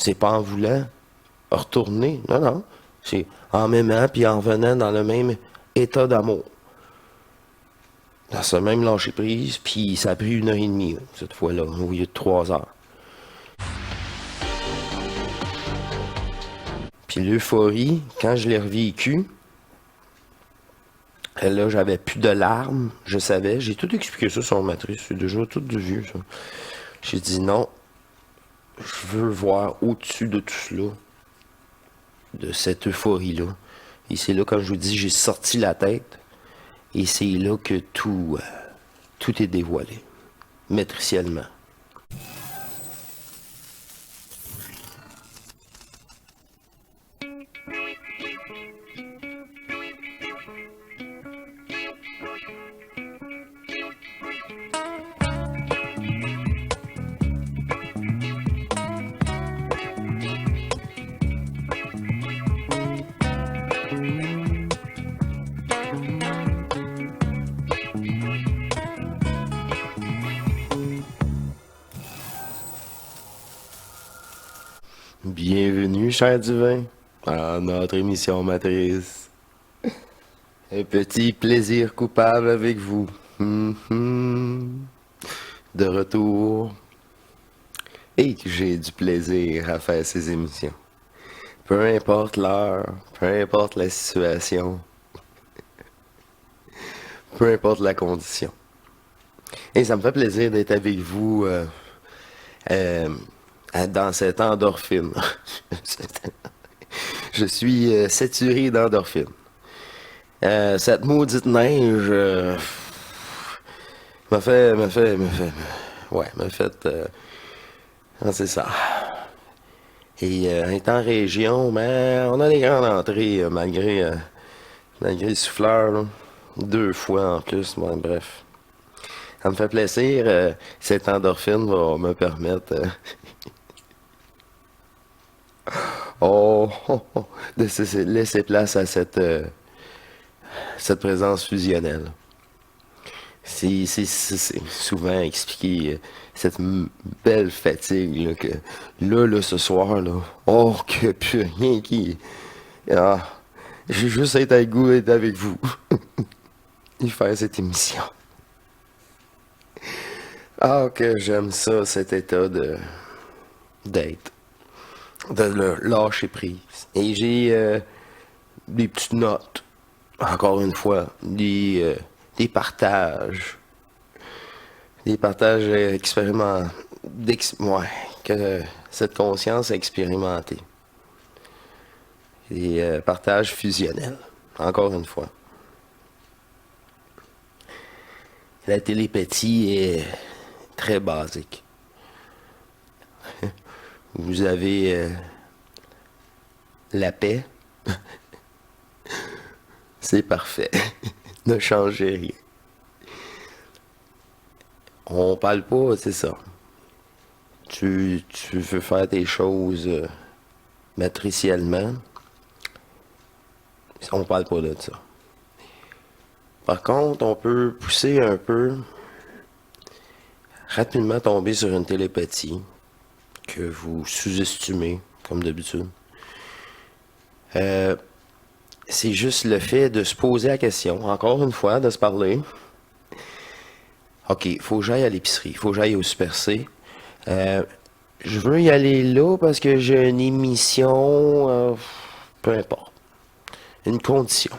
C'est pas en voulant retourner. Non, non. C'est en m'aimant puis en venant dans le même état d'amour. Dans ce même lâcher prise, puis ça a pris 1 heure et demie, cette fois-là, au lieu de 3 heures. Puis l'euphorie, quand je l'ai revécu, là, j'avais plus de larmes, je savais. J'ai tout expliqué ça sur Matrice, c'est déjà tout de vieux, ça. J'ai dit non, je veux voir au-dessus de tout cela, de cette euphorie-là. Et c'est là, comme je vous dis, j'ai sorti la tête, et c'est là que tout est dévoilé, matriciellement. Bienvenue, cher divin, à notre émission Matrice. Un petit plaisir coupable avec vous. De retour. Et j'ai du plaisir à faire ces émissions. Peu importe l'heure, peu importe la situation, peu importe la condition. Et ça me fait plaisir d'être avec vous euh, dans cette endorphine. Je suis saturé d'endorphine. Cette maudite neige m'a fait, c'est ça. Et étant en région, ben, on a des grandes entrées malgré le souffleur, là. 2 fois en plus, bon, bref. Ça me fait plaisir. Cette endorphine va me permettre de laisser place à cette présence fusionnelle. C'est souvent expliqué cette belle fatigue là, que là, ce soir, là, oh, que plus rien qui... Ah, j'ai juste été à goût d'être avec vous et faire cette émission. Ah, que j'aime ça, cet état d'être, de le lâcher prise. Et j'ai des petites notes, encore une fois, des partages. Des partages ouais, que cette conscience a expérimenté. Des partages fusionnels, encore une fois. La télépathie est très basique. Vous avez la paix. C'est parfait. Ne changez rien. On parle pas, c'est ça. Tu veux faire tes choses matriciellement. On parle pas de ça. Par contre, on peut pousser un peu, rapidement tomber sur une télépathie que vous sous-estimez, comme d'habitude. C'est juste le fait de se poser la question, encore une fois, de se parler. OK, il faut que j'aille à l'épicerie, il faut que j'aille au Super C. Je veux y aller là parce que j'ai une émission, peu importe, une condition,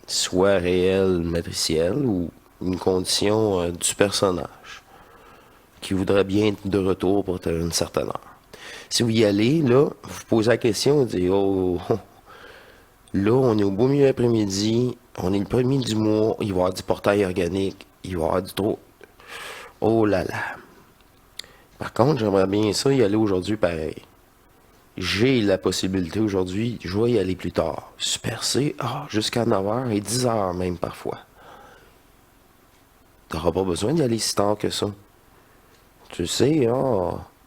soit réelle, matricielle, ou une condition du personnage qui voudrait bien être de retour pour une certaine heure. Si vous y allez, là, vous posez la question, vous dites, oh, là, on est au beau milieu après-midi, on est le 1er du mois, il va y avoir du portail organique, il va y avoir du trop. Oh là là. Par contre, j'aimerais bien ça y aller aujourd'hui pareil. J'ai la possibilité aujourd'hui, je vais y aller plus tard. Super C, jusqu'à 9h et 10h même parfois. T'auras pas besoin d'y aller si tard que ça. Tu sais,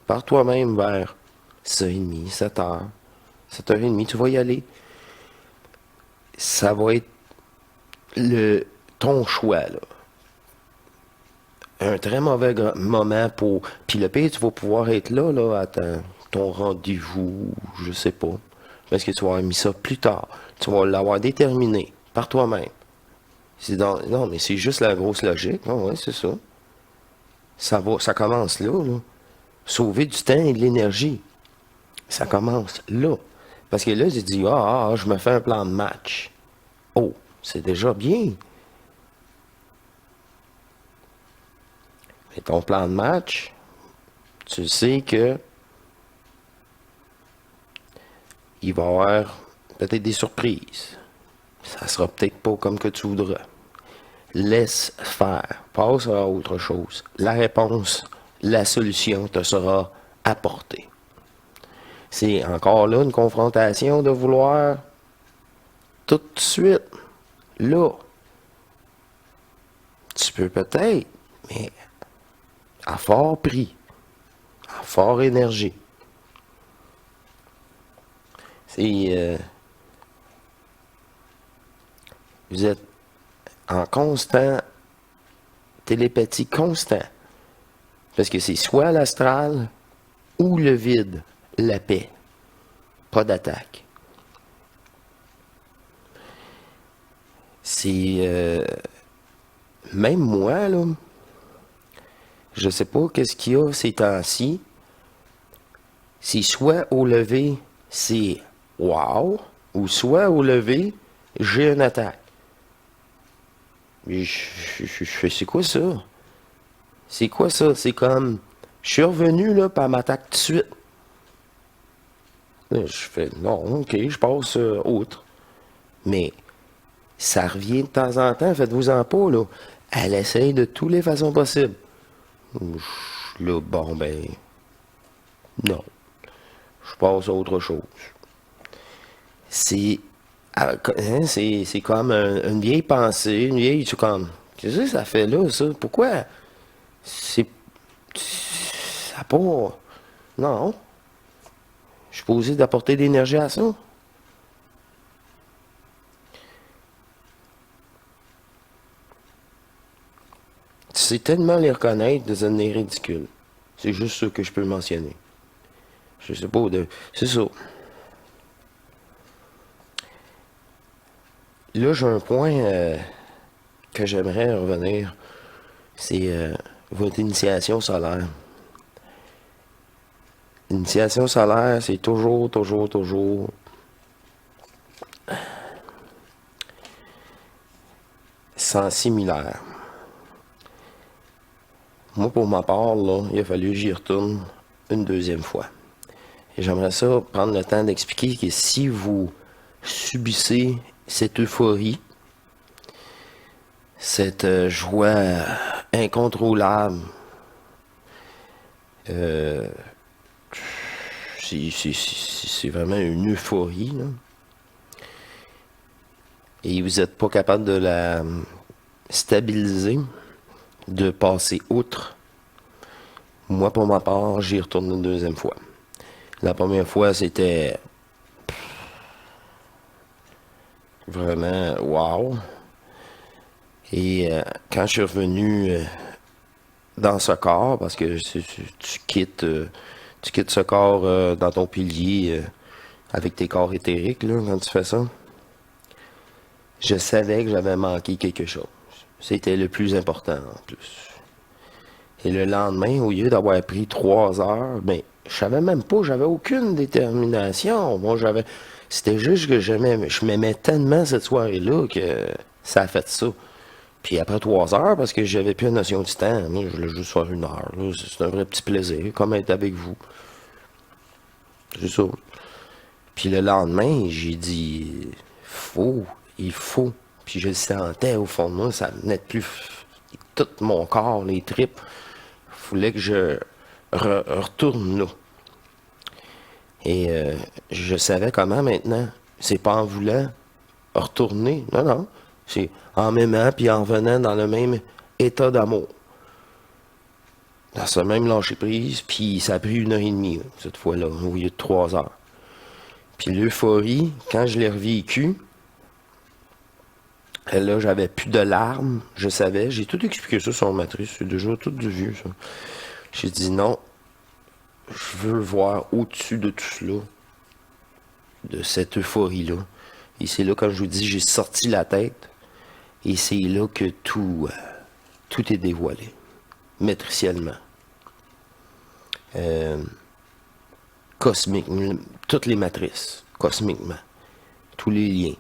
par toi-même vers 6h30, 7h, 7h30, tu vas y aller. Ça va être ton choix, là. Un très mauvais moment pour... Puis le pire, tu vas pouvoir être là, attends, ton rendez-vous, je sais pas. Parce que tu vas avoir mis ça plus tard. Tu vas l'avoir déterminé par toi-même. Non, mais c'est juste la grosse logique. Ah ouais, c'est ça. Ça commence là. Sauver du temps et de l'énergie. Ça commence là. Parce que là, tu dis, je me fais un plan de match. Oh, c'est déjà bien. Mais ton plan de match, tu sais que il va y avoir peut-être des surprises. Ça sera peut-être pas comme que tu voudras. Laisse faire. Passe à autre chose. La réponse, la solution te sera apportée. C'est encore là une confrontation de vouloir tout de suite, là. Tu peux peut-être, mais à fort prix, à fort énergie. Vous êtes en constant télépathie constant. Parce que c'est soit l'astral ou le vide, la paix. Pas d'attaque. C'est... même moi, là, je sais pas qu'est-ce qu'il y a ces temps-ci. C'est soit au lever, c'est wow, ou soit au lever, j'ai une attaque. Mais je fais, c'est quoi ça? C'est quoi ça? C'est comme, je suis revenu, là, puis elle m'attaque tout de suite. Là, je fais, non, ok, je passe autre. Mais ça revient de temps en temps, faites-vous-en pas, là. Elle essaye de toutes les façons possibles. Là, bon, ben, non. Je passe à autre chose. C'est c'est comme une vieille pensée, une vieille, c'est comme, qu'est-ce que ça fait là, ça? Pourquoi? C'est, ça a pas, non. Je suis posé d'apporter de l'énergie à ça. Tu sais tellement les reconnaître, de devenir ridicule. C'est juste ça que je peux mentionner. Je sais pas, c'est ça. Là, j'ai un point que j'aimerais revenir. C'est votre initiation solaire. L'initiation solaire, c'est toujours sans similaire. Moi, pour ma part, là, il a fallu que j'y retourne une deuxième fois. Et j'aimerais ça prendre le temps d'expliquer que si vous subissez cette euphorie, cette joie incontrôlable, c'est vraiment une euphorie, là. Et vous n'êtes pas capable de la stabiliser, de passer outre. Moi, pour ma part, j'y retourne une deuxième fois. La première fois, c'était vraiment wow. Et quand je suis revenu dans ce corps, parce que tu quittes ce corps dans ton pilier avec tes corps éthériques, là, quand tu fais ça, je savais que j'avais manqué quelque chose. C'était le plus important en plus. Et le lendemain, au lieu d'avoir pris 3 heures, ben, je savais même pas, j'avais aucune détermination. Moi, c'était juste que je m'aimais tellement cette soirée-là que ça a fait ça. Puis après 3 heures, parce que j'avais plus la notion du temps, moi, je voulais juste faire 1 heure, là. C'est un vrai petit plaisir, comme être avec vous. C'est ça. Puis le lendemain, j'ai dit, il faut. Puis je le sentais au fond de moi, ça venait de plus. Tout mon corps, les tripes, voulait que je retourne là. Et je savais comment maintenant. C'est pas en voulant retourner. Non, non. C'est en m'aimant puis en venant dans le même état d'amour. Dans ce même lâcher prise, puis ça a pris 1 heure et demie, là, cette fois-là, au lieu de 3 heures. Puis l'euphorie, quand je l'ai revécu, là, j'avais plus de larmes, je savais. J'ai tout expliqué ça sur ma matrice, c'est déjà tout du vieux, ça. J'ai dit non, je veux voir au-dessus de tout cela, de cette euphorie-là. Et c'est là, quand je vous dis, j'ai sorti la tête, et c'est là que tout est dévoilé, matriciellement. Euh, Cosmique, toutes les matrices, cosmiquement, tous les liens.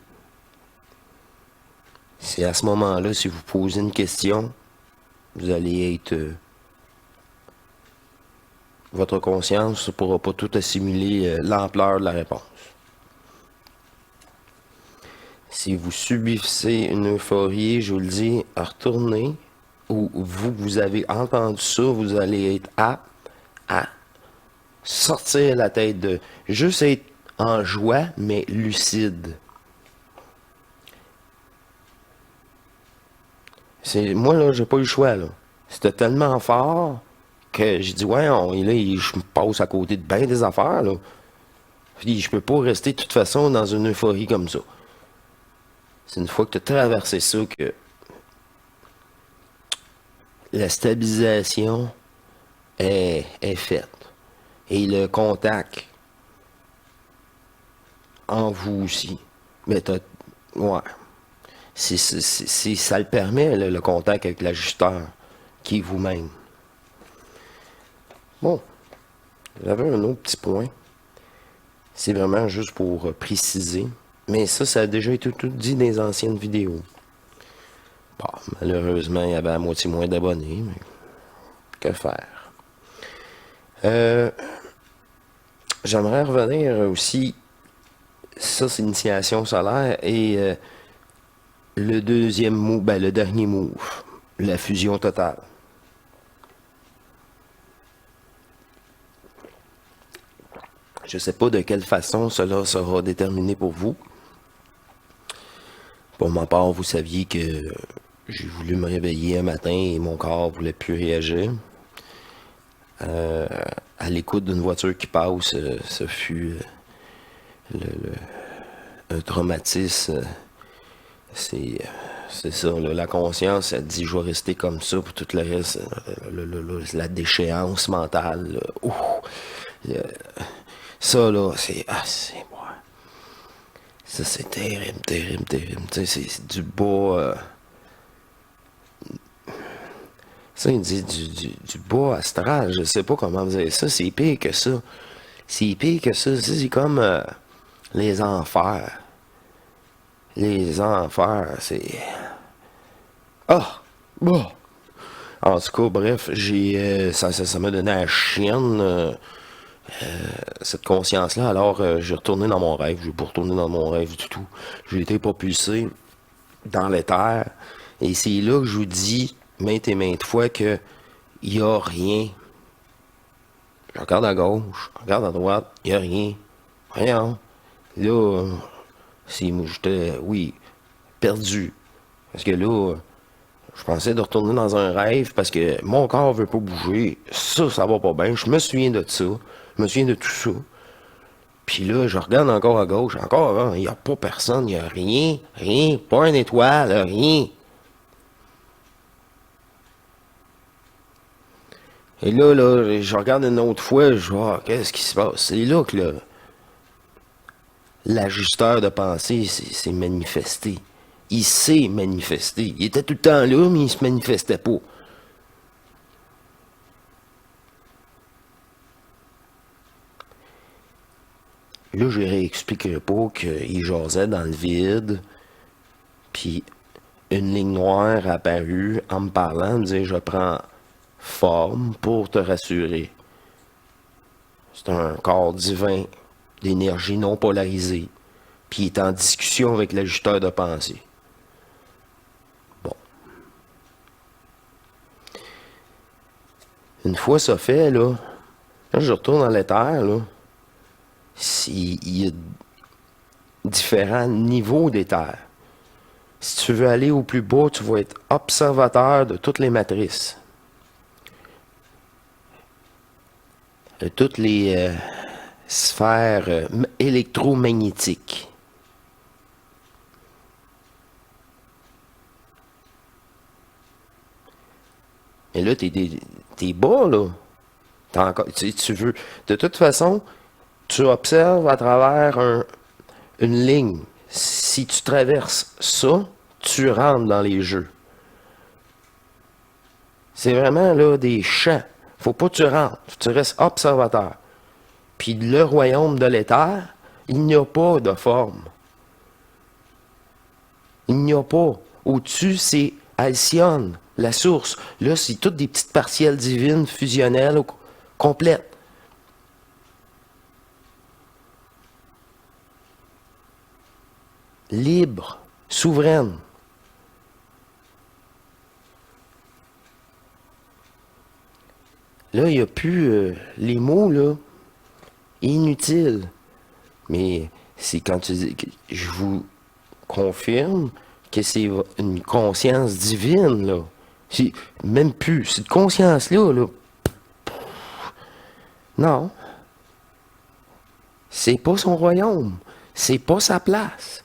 C'est à ce moment-là, si vous posez une question, vous allez être... votre conscience ne pourra pas tout assimiler l'ampleur de la réponse. Si vous subissez une euphorie, je vous le dis, retournez, ou vous avez entendu ça, vous allez être à sortir la tête de... juste être en joie, mais lucide. Moi, là, j'ai pas eu le choix, là. C'était tellement fort que j'ai dit, ouais, là, je me passe à côté de bien des affaires, là. Puis je peux pas rester de toute façon dans une euphorie comme ça. C'est une fois que tu as traversé ça que la stabilisation est faite. Et le contact en vous aussi. Mais ouais. Ça le permet, le contact avec l'ajusteur, qui est vous-même. Bon, j'avais un autre petit point. C'est vraiment juste pour préciser. Mais ça a déjà été tout dit dans les anciennes vidéos. Bon, malheureusement, il y avait à moitié moins d'abonnés, mais que faire? J'aimerais revenir aussi, ça c'est l'initiation solaire, et le deuxième move, le dernier move, la fusion totale. Je ne sais pas de quelle façon cela sera déterminé pour vous. Pour ma part, vous saviez que j'ai voulu me réveiller un matin et mon corps ne voulait plus réagir. À l'écoute d'une voiture qui passe, ce fut un traumatisme. C'est ça, là, la conscience, elle dit, je vais rester comme ça pour tout le reste. La déchéance mentale. Ça, là, c'est... Ah, c'est... Ouais. Ça, c'est terrible, terrible, terrible. Tu sais, c'est du bois... ça, il dit du bois astral. Je sais pas comment dire ça. C'est pire que ça. C'est pire que ça. C'est comme les enfers. Les enfers, c'est... Ah! Bah! En tout cas, bref, ça m'a donné à la chienne, cette conscience-là. Alors, j'ai retourné dans mon rêve. Je n'ai pas retourné dans mon rêve du tout. J'ai été propulsé dans l'éther. Et c'est là que je vous dis maintes et maintes fois que il n'y a rien. Je regarde à gauche, je regarde à droite, il n'y a rien. Rien. Là, si moi j'étais, oui, perdu. Parce que là, je pensais de retourner dans un rêve parce que mon corps veut pas bouger. Ça va pas bien. Je me souviens de ça. Je me souviens de tout ça. Puis là, je regarde encore à gauche. Encore, hein, il n'y a pas personne, il n'y a rien. Rien. Pas une étoile, rien. Et là, je regarde une autre fois, je vois, qu'est-ce qui se passe? C'est là que l'ajusteur de pensée s'est manifesté. Il s'est manifesté. Il était tout le temps là, mais il se manifestait pas. Là, je réexpliquerai pas qu'il jasait dans le vide, puis une ligne noire apparut en me parlant, me disait, je prends forme pour te rassurer. C'est un corps divin d'énergie non polarisée, puis il est en discussion avec l'ajusteur de pensée. Bon. Une fois ça fait, là, quand je retourne dans l'éther, là, il y a différents niveaux d'éther. Si tu veux aller au plus bas, tu vas être observateur de toutes les matrices. De toutes les sphères électromagnétiques. Mais là, t'es bas, là. Tu veux. De toute façon, tu observes à travers une ligne. Si tu traverses ça, tu rentres dans les jeux. C'est vraiment là des champs. Faut pas que tu rentres. Tu restes observateur. Puis le royaume de l'éther, il n'y a pas de forme. Il n'y a pas. Au-dessus, c'est Alcyone, la source. Là, c'est toutes des petites partielles divines, fusionnelles, complètes. Libre, souveraine. Là, il n'y a plus les mots, là, inutiles. Mais c'est quand tu dis, je vous confirme que c'est une conscience divine, là. C'est même plus, cette conscience-là, là. Non. C'est pas son royaume. C'est pas sa place.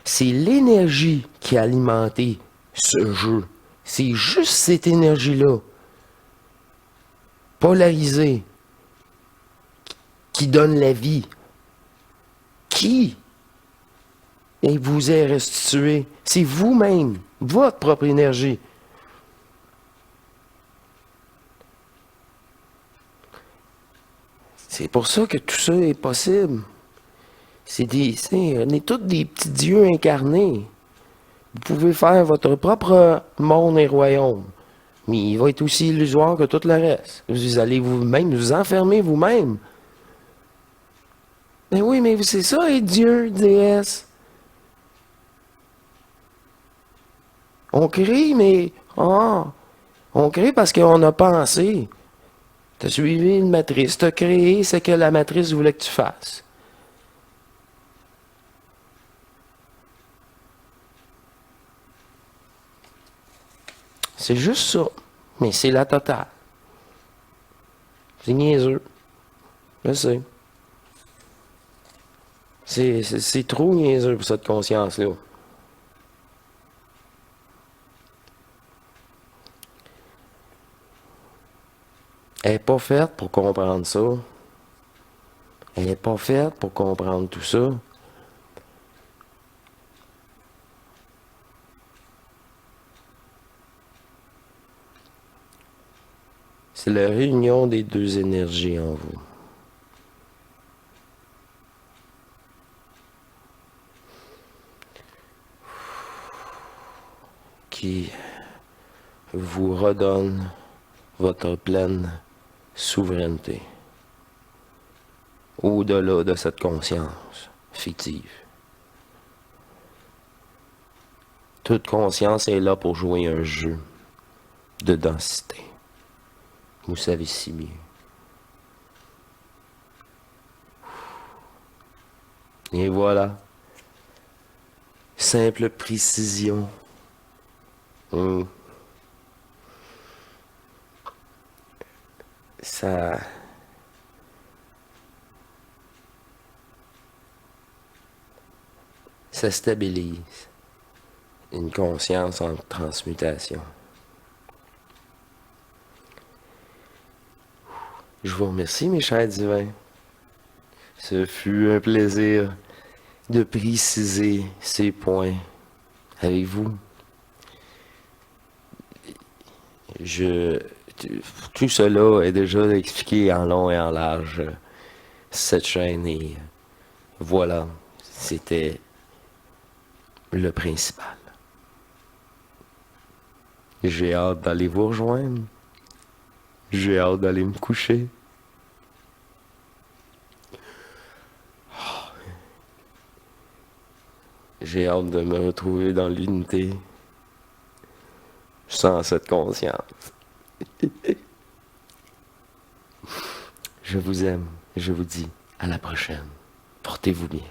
C'est l'énergie qui a alimenté ce jeu. C'est juste cette énergie-là, polarisée, qui donne la vie. Qui vous est restitué? C'est vous-même, votre propre énergie. C'est pour ça que tout ça est possible. On est tous des petits dieux incarnés. Vous pouvez faire votre propre monde et royaume. Mais il va être aussi illusoire que tout le reste. Vous allez vous-même vous enfermer vous-même. Mais oui, mais c'est ça être Dieu, déesse. On crée, mais... on crée parce qu'on a pensé. T'as suivi une matrice. T'as créé ce que la matrice voulait que tu fasses. C'est juste ça. Mais c'est la totale. C'est niaiseux. Je sais. C'est trop niaiseux pour cette conscience-là. Elle n'est pas faite pour comprendre ça. Elle n'est pas faite pour comprendre tout ça. C'est la réunion des deux énergies en vous. Qui vous redonne votre pleine souveraineté au-delà de cette conscience fictive. Toute conscience est là pour jouer un jeu de densité. Vous savez si bien. Et voilà. Simple précision. Ça... ça stabilise une conscience en transmutation. Je vous remercie, mes chers divins. Ce fut un plaisir de préciser ces points avec vous. Tout cela est déjà expliqué en long et en large cette chaîne et voilà, c'était le principal. J'ai hâte d'aller vous rejoindre. J'ai hâte d'aller me coucher. J'ai hâte de me retrouver dans l'unité sans cette conscience. Je vous aime. Je vous dis à la prochaine. Portez-vous bien.